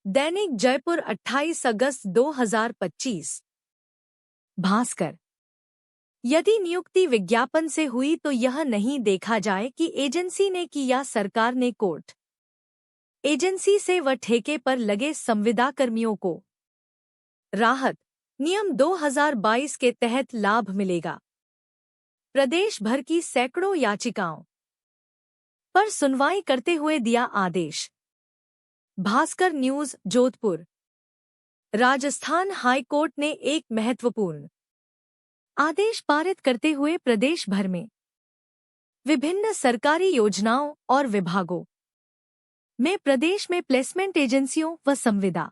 दैनिक जयपुर 28 अगस्त 2025। भास्कर। यदि नियुक्ति विज्ञापन से हुई तो यह नहीं देखा जाए कि एजेंसी ने की या सरकार ने। कोर्ट एजेंसी से व ठेके पर लगे संविदाकर्मियों को राहत नियम 2022 के तहत लाभ मिलेगा। प्रदेश भर की सैकड़ों याचिकाओं पर सुनवाई करते हुए दिया आदेश। Bhaskar news Jodhpur. Rajasthan high court ने एक महत्वपूर्ण आदेश पारित करते हुए प्रदेश भर में विभिन्न सरकारी योजनाओं और विभागों में प्रदेश में प्लेसमेंट एजेंसियों व संविदा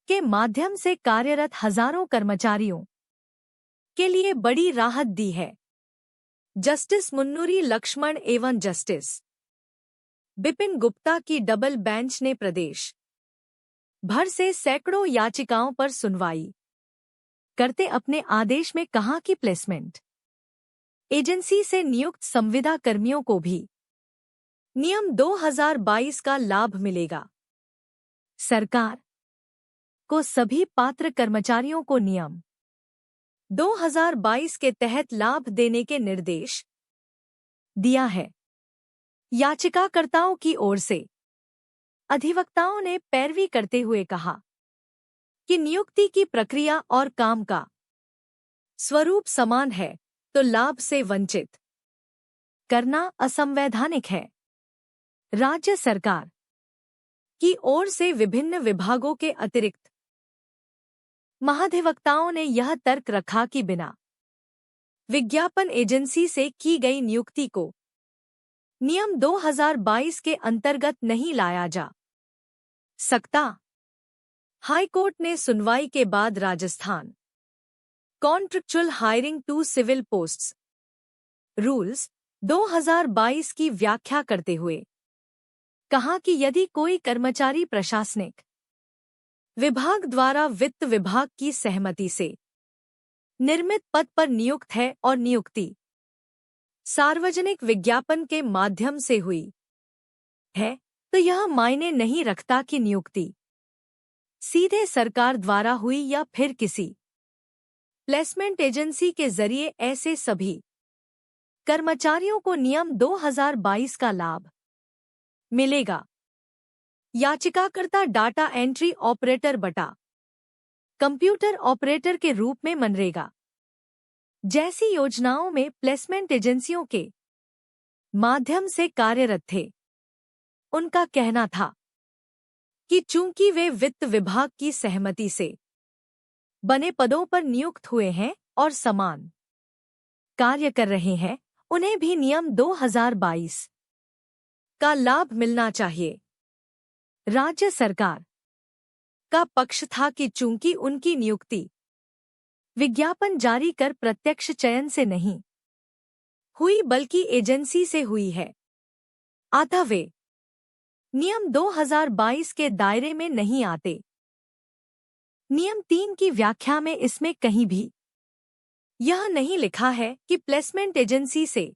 के माध्यम से कार्यरत हजारों कर्मचारियों के लिए बड़ी राहत दी है। जस्टिस मुन्नूरी लक्ष्मण एवं जस्टिस बिपिन गुप्ता की डबल बेंच ने प्रदेश भर से सैकड़ों याचिकाओं पर सुनवाई करते अपने आदेश में कहा कि प्लेसमेंट एजेंसी से नियुक्त संविदा कर्मियों को भी नियम 2022 का लाभ मिलेगा। सरकार को सभी पात्र कर्मचारियों को नियम 2022 के तहत लाभ देने के निर्देश दिया है। याचिकाकर्ताओं की ओर से अधिवक्ताओं ने पैरवी करते हुए कहा कि नियुक्ति की प्रक्रिया और काम का स्वरूप समान है तो लाभ से वंचित करना असंवैधानिक है। राज्य सरकार की ओर से विभिन्न विभागों के अतिरिक्त महाधिवक्ताओं ने यह तर्क रखा कि बिना विज्ञापन एजेंसी से की गई नियुक्ति को नियम 2022 के अंतर्गत नहीं लाया जा सकता। हाईकोर्ट ने सुनवाई के बाद Rajasthan contractual hiring to civil posts rules 2022 की व्याख्या करते हुए कहा कि यदि कोई कर्मचारी प्रशासनिक विभाग द्वारा वित्त विभाग की सहमति से निर्मित पद पर नियुक्त है और नियुक्ति सार्वजनिक विज्ञापन के माध्यम से हुई है तो यह मायने नहीं रखता कि नियुक्ति सीधे सरकार द्वारा हुई या फिर किसी प्लेसमेंट एजेंसी के जरिए। ऐसे सभी कर्मचारियों को नियम 2022 का लाभ मिलेगा। याचिकाकर्ता डाटा एंट्री ऑपरेटर बटा कंप्यूटर ऑपरेटर के रूप में मनरेगा जैसी योजनाओं में प्लेसमेंट एजेंसियों के माध्यम से कार्यरत थे। उनका कहना था कि चूंकि वे वित्त विभाग की सहमति से बने पदों पर नियुक्त हुए हैं और समान कार्य कर रहे हैं, उन्हें भी नियम 2022 का लाभ मिलना चाहिए। राज्य सरकार का पक्ष था कि चूंकि उनकी नियुक्ति विज्ञापन जारी कर प्रत्यक्ष चयन से नहीं हुई बल्कि एजेंसी से हुई है, अतः वे नियम 2022 के दायरे में नहीं आते। नियम 3 की व्याख्या में इसमें कहीं भी यह नहीं लिखा है कि प्लेसमेंट एजेंसी से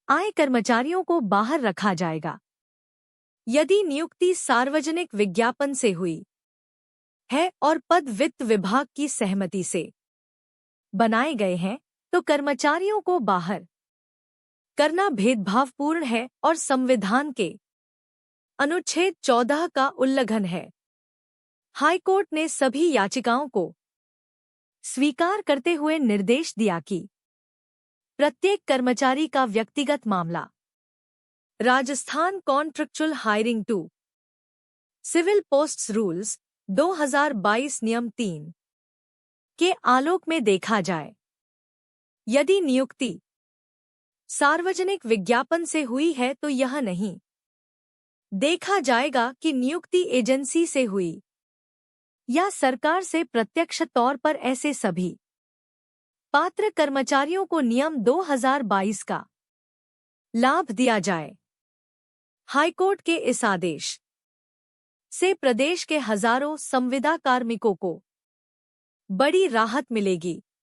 आए कर्मचारियों को बाहर रखा जाएगा। यदि नियुक्ति सार्वजनिक विज्ञापन से हुई है और पद वित्त विभाग की सहमति से बनाए गए हैं तो कर्मचारियों को बाहर करना भेदभावपूर्ण है और संविधान के अनुच्छेद 14 का उल्लंघन है। हाईकोर्ट ने सभी याचिकाओं को स्वीकार करते हुए निर्देश दिया कि प्रत्येक कर्मचारी का व्यक्तिगत मामला Rajasthan contractual hiring to civil posts rules 2022 नियम 3 के आलोक में देखा जाए। यदि नियुक्ति सार्वजनिक विज्ञापन से हुई है तो यह नहीं देखा जाएगा कि नियुक्ति एजेंसी से हुई या सरकार से प्रत्यक्ष तौर पर। ऐसे सभी पात्र कर्मचारियों को नियम 2022 का लाभ दिया जाए। हाईकोर्ट के इस आदेश से प्रदेश के हजारों संविदा कार्मिकों को बड़ी राहत मिलेगी।